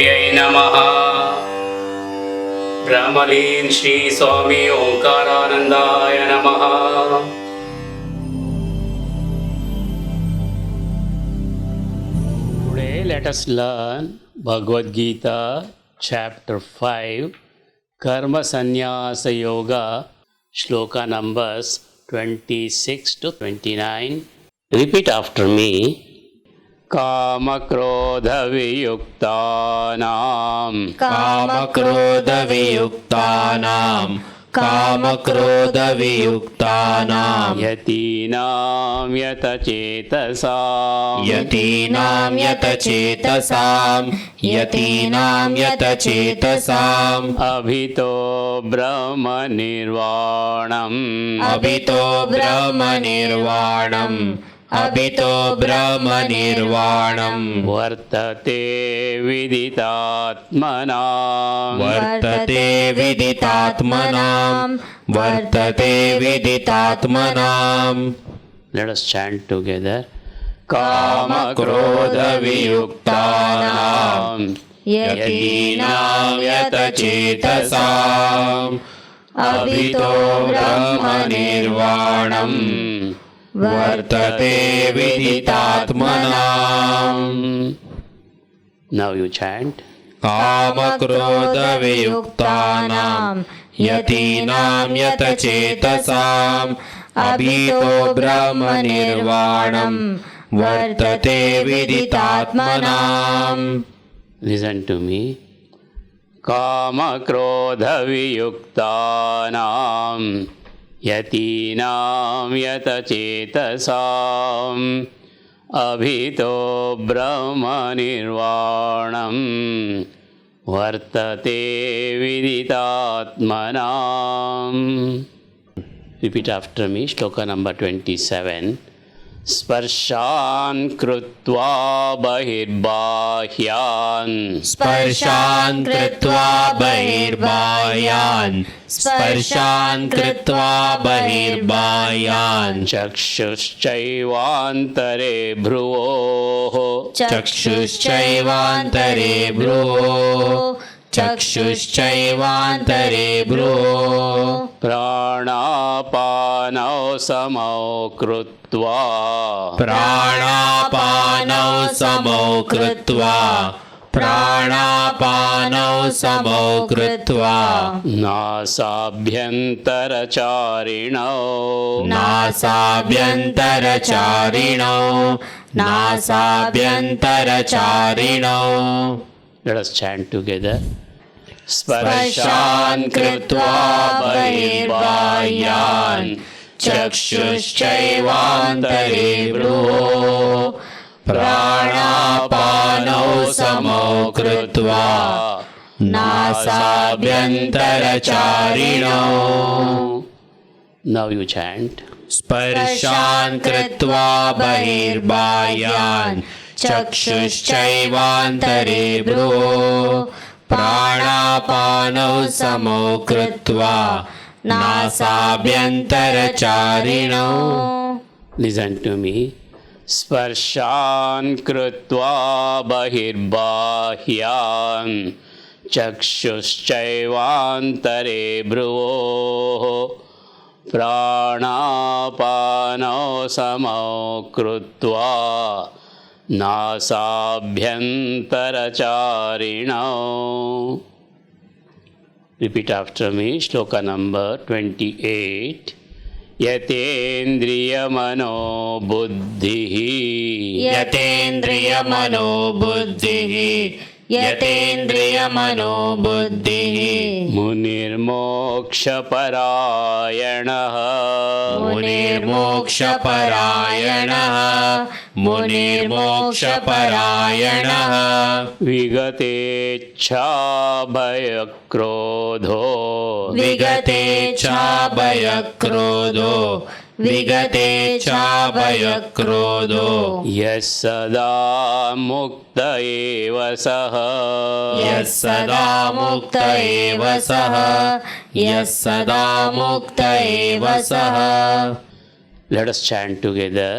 देव्यै नमः। ब्रह्मलीन श्री स्वामी ओंकारानंदाय नमः। Today let us learn Bhagavad Gita chapter 5 Karma Sannyasa Yoga shloka numbers 26 to 29. Repeat after me. कामक्रोधवियुक्तानां कामक्रोधवियुक्तानां यतीनां यतचेतसां अभितो ब्रह्मनिर्वाणं वर्तते विदितात्मनां Let us chant together. कामक्रोधवियुक्तानां यतीनां यतचेतसां अभितो ब्रह्मनिर्वाणं वर्तते विदितात्मनां. Now you chant. कामक्रोधवियुक्तानां यतीनां यतचेतसां अभितो ब्रह्मनिर्वाणं वर्तते विदितात्मनां. Listen to me. कामक्रोधवियुक्तानां यतीनां यतचेतसां अभितो ब्रह्मनिर्वाणं वर्तते विदितात्मनां. Repeat after me. Shloka number 27. स्पर्शान् कृत्वा बहिर्बाह्यान् चक्षुश्चैवान्तरे भ्रुवोः प्राणापानौ समौ कृत्वा नासाभ्यन्तरचारिणौ. Let us chant together. स्पर्शान् कृत्वा बहिर्बाह्यान् चक्षुश्चैवान्तरे भ्रुवोः प्राणापानौ समौ कृत्वा नासाभ्यन्तरचारिणौ. Now you chant. स्पर्शान् कृत्वा बहिर्बाह्यान् चक्षुश्चैवान्तरे भ्रुवोः प्राणापानौ समौ कृत्वा नासाभ्यन्तरचारिणौ. Listen to me. स्पर्शान् कृत्वा बहिर्बाह्यान् चक्षुश्चैवान्तरे भ्रुवोः प्राणापानौ समौ कृत्वा नासाभ्यन्तरचारिणौ. Repeat after me. Shloka number 28. यतेन्द्रियमनोबुद्धिः मुनिर्मोक्षपरायणः विगतेच्छाभयक्रोधो यः सदा मुक्त एव सः Let us chant together.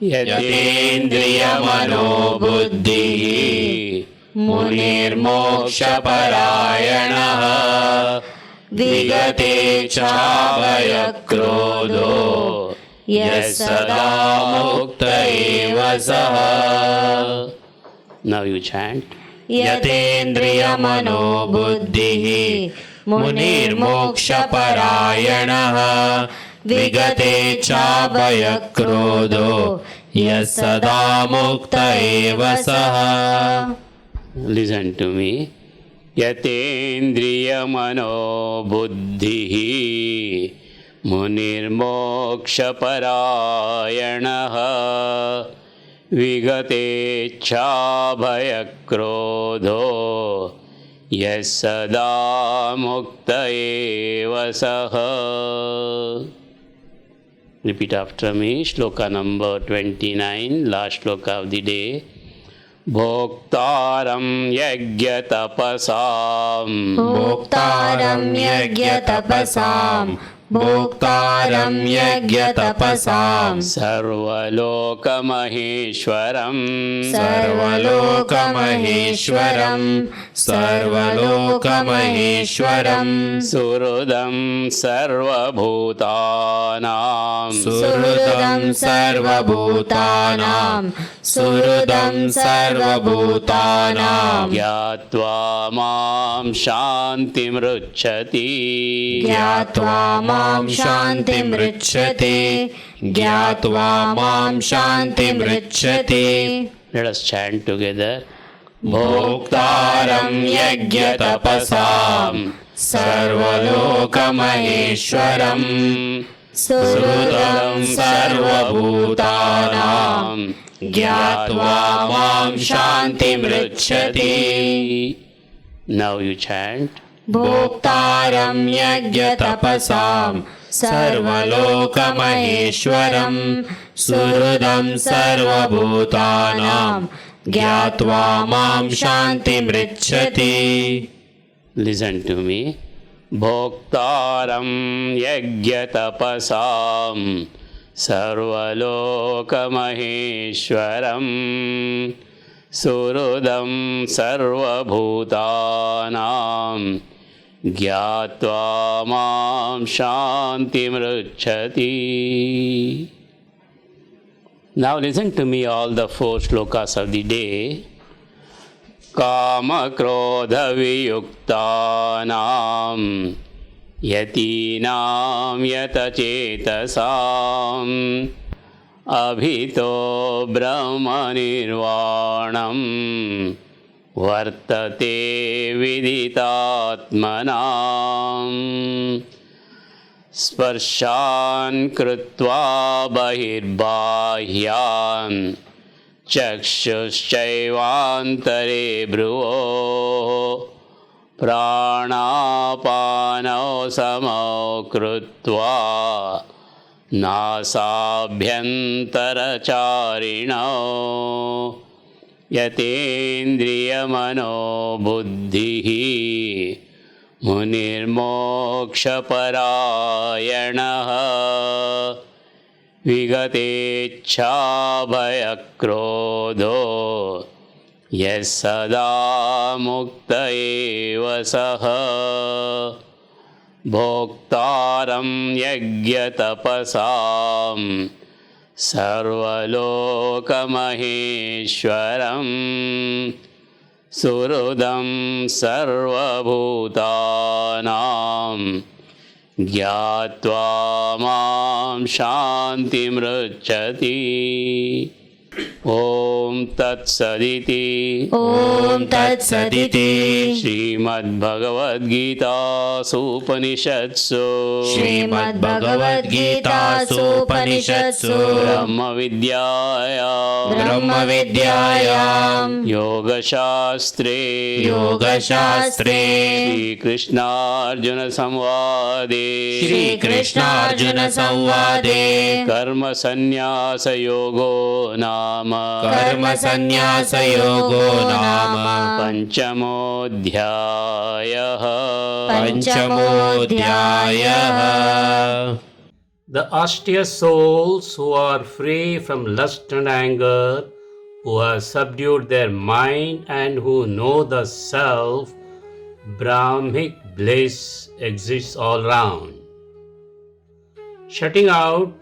यतेन्द्रियमनोबुद्धिः मुनिर्मोक्षपरायणः विगतेच्छाभयक्रोधो यः सदा मुक्त एव सः. Now you chant. यतेन्द्रियमनोबुद्धिः मुनिर्मोक्षपरायणः विगतेच्छाभयक्रोधो यः सदा मुक्त एव सः. Listen to me. यतेन्द्रियमनोबुद्धिः मुनिर्मोक्षपरायणः विगतेच्छाभयक्रोधो यः सदा मुक्त एव सः. Repeat after me. Shloka number 29, last shloka of the day. भोक्तारं यज्ञतपसां भोक्तारं यज्ञतपसां भोक्तारं यज्ञतपसां सर्वलोकमहेश्वरं सर्वलोकमहेश्वरं सर्वलोकमहेश्वरं सुहृदं सर्वभूतानां सुहृदं सर्वभूतानां सुहृदं सर्वभूतानां ज्ञात्वा मां शान्तिमृच्छति ज्ञात्वा मां शान्तिमृच्छति ज्ञात्वा मां शान्तिमृच्छति. Let us chant together. भोक्तारं यज्ञतपसां सर्वलोकमहेश्वरं सुहृदं सर्वभूतानां ज्ञात्वा मां शान्तिमृच्छति. Now you chant. भोक्तारं यज्ञतपसां सर्वलोकमहेश्वरं सुहृदं सर्वभूतानां ज्ञात्वा मां शान्तिमृच्छति. Listen to me. भोक्तारं यज्ञतपसां सर्वलोकमहेश्वरं सुहृदं सर्वभूतानां ज्ञात्वा मां शान्तिमृच्छति. Now listen to me, all the 4 shlokas of the day. कामक्रोधवियुक्तानां यतीनां यतचेतसाम् अभितो ब्रह्मनिर्वाणं वर्तते विदितात्मनां. स्पर्शान् कृत्वा बहिर्बाह्यान् चक्षुश्चैवान्तरे भ्रुवोः प्राणापानौ समौ कृत्वा नासाभ्यन्तरचारिणौ यतेन्द्रियमनोबुद्धिः मुनिर्मोक्षपरायणः विगतेच्छाभयक्रोधो यः सदा मुक्त एव सः. भोक्तारं यज्ञतपसां सर्वलोकमहेश्वरं सुहृदं सर्वभूतानां ज्ञात्वा मां शान्तिमृच्छति. ॐ तत्सदिति ॐ तत्सदिति श्रीमद्भगवद्गीतासूपनिषत्सु श्रीमद्भगवद्गीतासूपनिषत्सु ब्रह्मविद्यायां योगशास्त्रे श्रीकृष्णार्जुनसंवादे कर्मसन्न्यासयोगो नाम पंचमोऽध्यायः. The austere souls who are free from lust and anger who have subdued their mind and who know the self, Brahmic bliss exists all round. Shutting out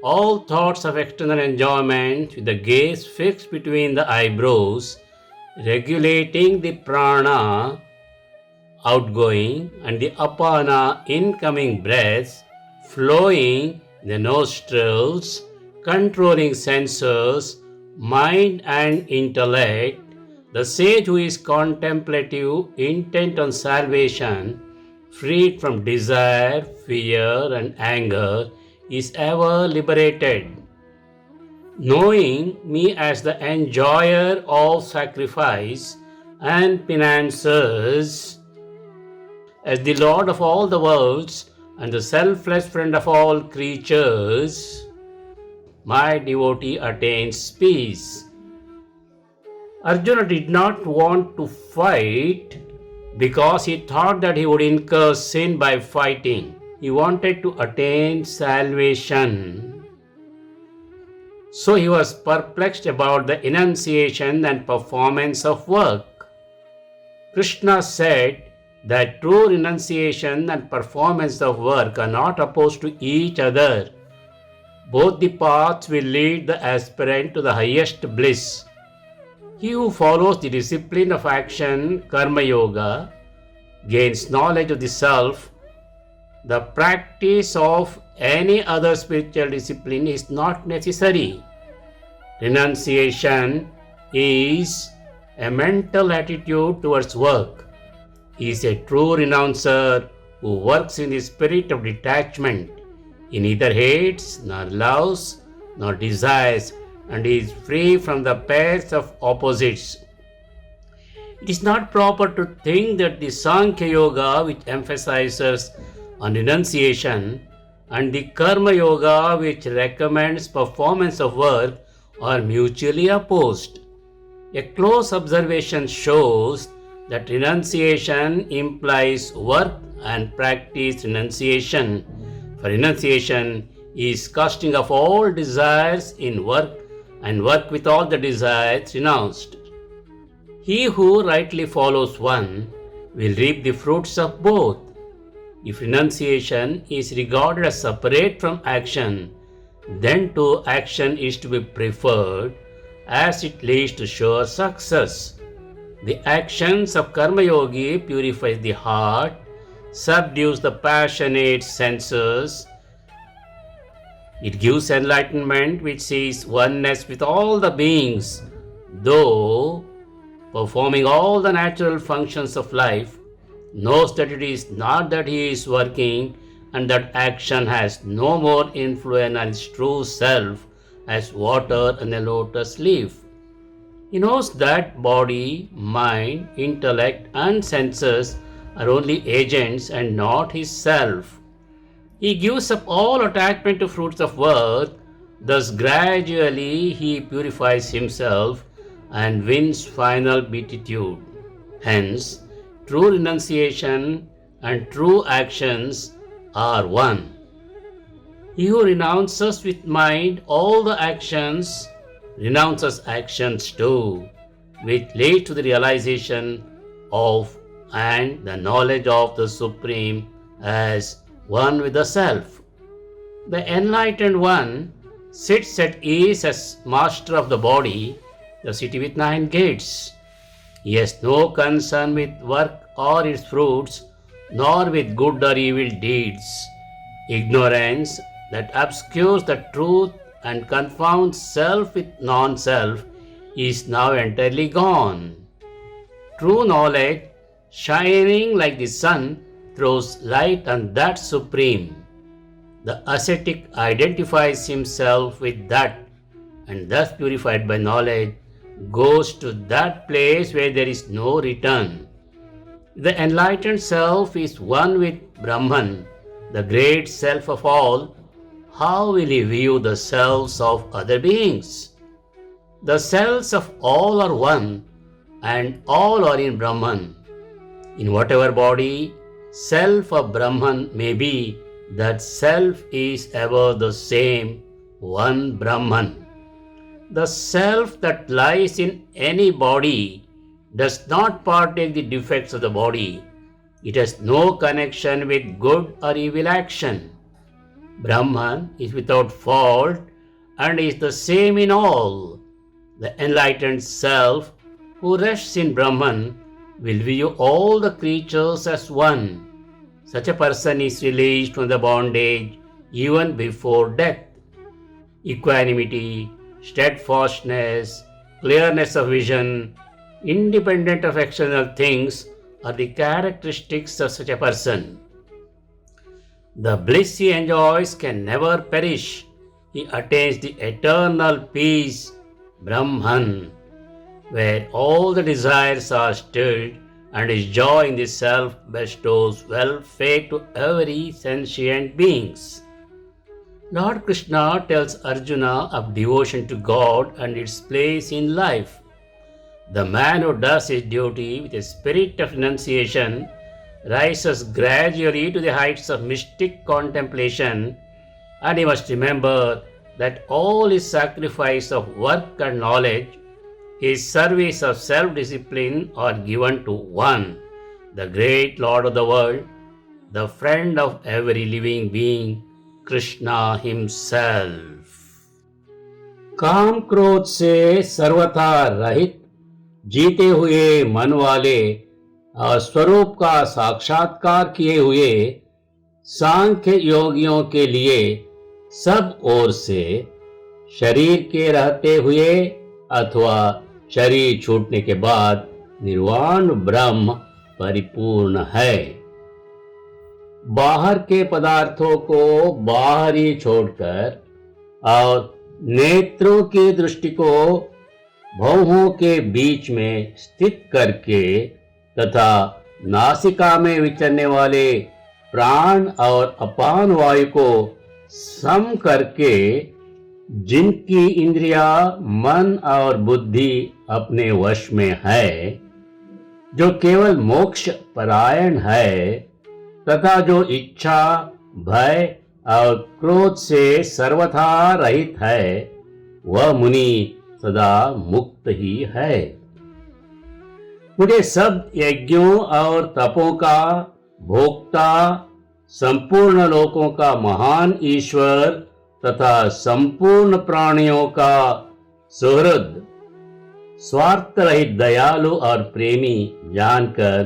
all thoughts of external enjoyment with the gaze fixed between the eyebrows, regulating the prana outgoing and the apana incoming breaths flowing in the nostrils, controlling senses, mind and intellect, the sage who is contemplative, intent on salvation, freed from desire, fear and anger, is ever liberated. Knowing me as the enjoyer of sacrifice and penances, as the Lord of all the worlds and the selfless friend of all creatures, my devotee attains peace. Arjuna did not want to fight because he thought that he would incur sin by fighting. He wanted to attain salvation. So he was perplexed about the enunciation and performance of work. Krishna said that true renunciation and performance of work are not opposed to each other. Both the paths will lead the aspirant to the highest bliss. He who follows the discipline of action, Karma Yoga, gains knowledge of the self. The practice of any other spiritual discipline is not necessary. Renunciation is a mental attitude towards work. He is a true renouncer who works in the spirit of detachment. He neither hates, nor loves, nor desires, and is free from the pairs of opposites. It is not proper to think that the Sankhya Yoga, which emphasizes on renunciation, and the Karma Yoga, which recommends performance of work, are mutually opposed. A close observation shows that renunciation implies work and practice renunciation. For renunciation is casting off all desires in work and work with all the desires renounced. He who rightly follows one will reap the fruits of both. If renunciation is regarded as separate from action, then too action is to be preferred as it leads to sure success. The actions of Karma Yogi purifies the heart, subdues the passionate senses. It gives enlightenment which sees oneness with all the beings, though performing all the natural functions of life, knows that it is not that he is working and that action has no more influence on his true self as water on a lotus leaf. He knows that body, mind, intellect and senses are only agents and not his self. He gives up all attachment to fruits of work, thus gradually he purifies himself and wins final beatitude. Hence, true renunciation and true actions are one. He who renounces with mind all the actions renounces actions too, which leads to the realization of and the knowledge of the Supreme as one with the Self. The enlightened one sits at ease as master of the body, the city with 9 gates. He has no concern with work or its fruits, nor with good or evil deeds. Ignorance that obscures the truth and confounds self with non-self is now entirely gone. True knowledge, shining like the sun, throws light on that Supreme. The ascetic identifies himself with that and thus purified by knowledge goes to that place where there is no return. The enlightened self is one with Brahman, the great self of all. How will he view the selves of other beings? The selves of all are one and all are in Brahman. In whatever body self of Brahman may be, that self is ever the same, one Brahman. The self that lies in any body does not partake the defects of the body. It has no connection with good or evil action. Brahman is without fault and is the same in all. The enlightened self who rests in Brahman will view all the creatures as one. Such a person is released from the bondage even before death. Equanimity, steadfastness, clearness of vision, independent of external things are the characteristics of such a person. The bliss he enjoys can never perish. He attains the eternal peace, Brahman, where all the desires are stilled and his joy in the self bestows welfare to every sentient beings. Lord Krishna tells Arjuna of devotion to God and its place in life. The man who does his duty with a spirit of renunciation rises gradually to the heights of mystic contemplation, and he must remember that all his sacrifice of work and knowledge, his service of self-discipline are given to one, the great Lord of the world, the friend of every living being, Krishna himself. काम क्रोध से सर्वथा रहित जीते हुए मन वाले और स्वरूप का साक्षात्कार किए हुए सांख्य योगियों के लिए सब ओर से शरीर के रहते हुए अथवा शरीर छूटने के बाद निर्वाण ब्रह्म परिपूर्ण है। बाहर के पदार्थों को बाहर ही छोड़कर और नेत्रों की दृष्टि को भौहों के बीच में स्थित करके तथा नासिका में विचरने वाले प्राण और अपान वायु को सम करके जिनकी इंद्रिया मन और बुद्धि अपने वश में है, जो केवल मोक्ष परायण है तथा जो इच्छा, भय और क्रोध से सर्वथा रहित है, वह मुनि सदा मुक्त ही है। मुझे सब यज्ञों और तपों का भोक्ता, संपूर्ण लोकों का महान ईश्वर तथा संपूर्ण प्राणियों का सुहृद, स्वार्थ रहित दयालु और प्रेमी जानकर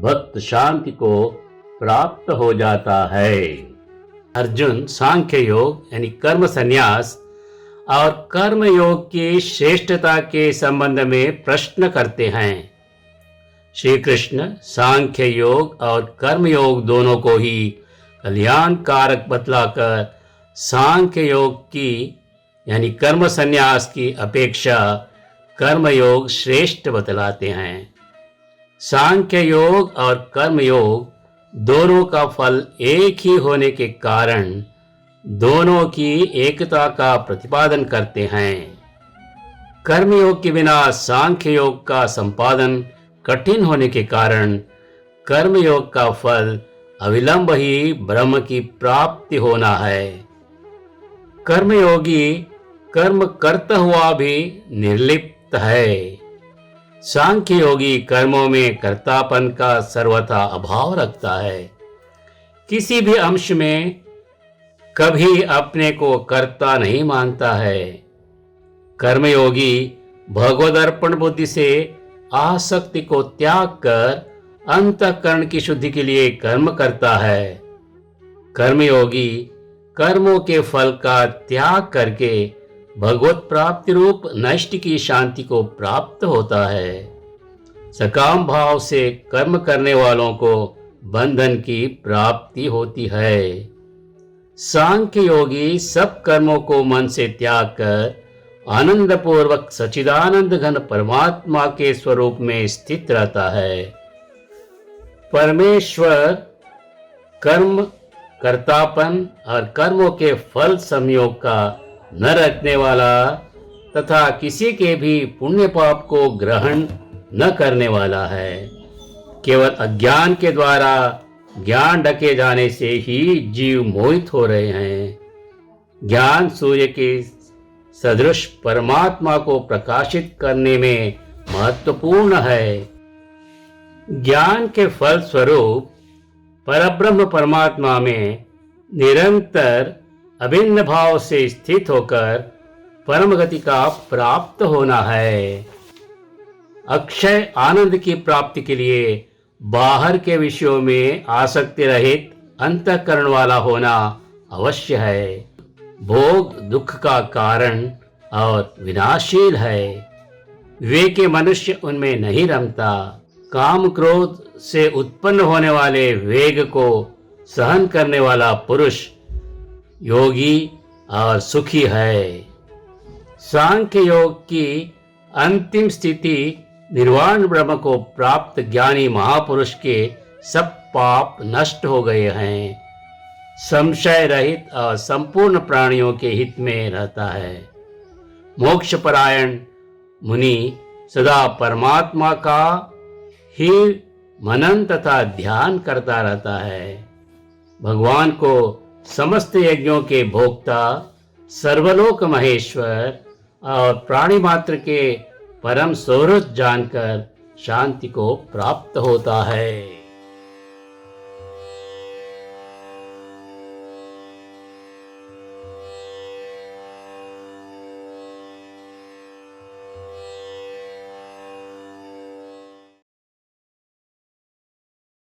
भक्त शांति को प्राप्त हो जाता है। अर्जुन सांख्य योग यानी कर्म संन्यास और कर्म योग की श्रेष्ठता के संबंध में प्रश्न करते हैं। श्री कृष्ण सांख्य योग और कर्म योग दोनों को ही कल्याण कारक बतलाकर सांख्य योग की यानी कर्म संन्यास की अपेक्षा कर्म योग श्रेष्ठ बतलाते हैं। सांख्य योग और कर्म योग दोनों का फल एक ही होने के कारण दोनों की एकता का प्रतिपादन करते हैं। कर्मयोग के बिना सांख्य योग का संपादन कठिन होने के कारण कर्मयोग का फल अविलंब ही ब्रह्म की प्राप्ति होना है। कर्मयोगी कर्म करता हुआ भी निर्लिप्त है। सांख्य योगी कर्मों में कर्तापन का सर्वथा अभाव रखता है। किसी भी अंश में कभी अपने को कर्ता नहीं मानता है। कर्मयोगी भगवदर्पण बुद्धि से आसक्ति को त्याग कर अंतःकरण की शुद्धि के लिए कर्म करता है। कर्मयोगी कर्मों के फल का त्याग करके भगवत प्राप्ति रूप नष्ट की शांति को प्राप्त होता है। सकाम भाव से कर्म करने वालों को बंधन की प्राप्ति होती है। सांख्य योगी सब कर्मों को मन से त्याग कर आनंद पूर्वक सच्चिदानंद घन परमात्मा के स्वरूप में स्थित रहता है। परमेश्वर कर्म कर्तापन और कर्मों के फल संयोग का न रखने वाला तथा किसी के भी पुण्य पाप को ग्रहण न करने वाला है। केवल अज्ञान के द्वारा ज्ञान ढके जाने से ही जीव मोहित हो रहे हैं। ज्ञान सूर्य के सदृश परमात्मा को प्रकाशित करने में महत्वपूर्ण है। ज्ञान के फल स्वरूप परब्रह्म परमात्मा में निरंतर अभिन्न भाव से स्थित होकर परम गति का प्राप्त होना है। अक्षय आनंद की प्राप्ति के लिए बाहर के विषयों में आसक्ति रहित अंतःकरण वाला होना अवश्य है। भोग दुख का कारण और विनाशील है। विवेकी मनुष्य उनमें नहीं रमता। काम क्रोध से उत्पन्न होने वाले वेग को सहन करने वाला पुरुष योगी और सुखी है। सांख्य योग की अंतिम स्थिति निर्वाण ब्रह्म को प्राप्त ज्ञानी महापुरुष के सब पाप नष्ट हो गए हैं। संशय रहित और संपूर्ण प्राणियों के हित में रहता है। मोक्षपरायण मुनि सदा परमात्मा का ही मनन तथा ध्यान करता रहता है। भगवान को समस्त यज्ञों के भोक्ता, सर्वलोक महेश्वर और प्राणी मात्र के परम सुहृद जानकर शांति को प्राप्त होता है।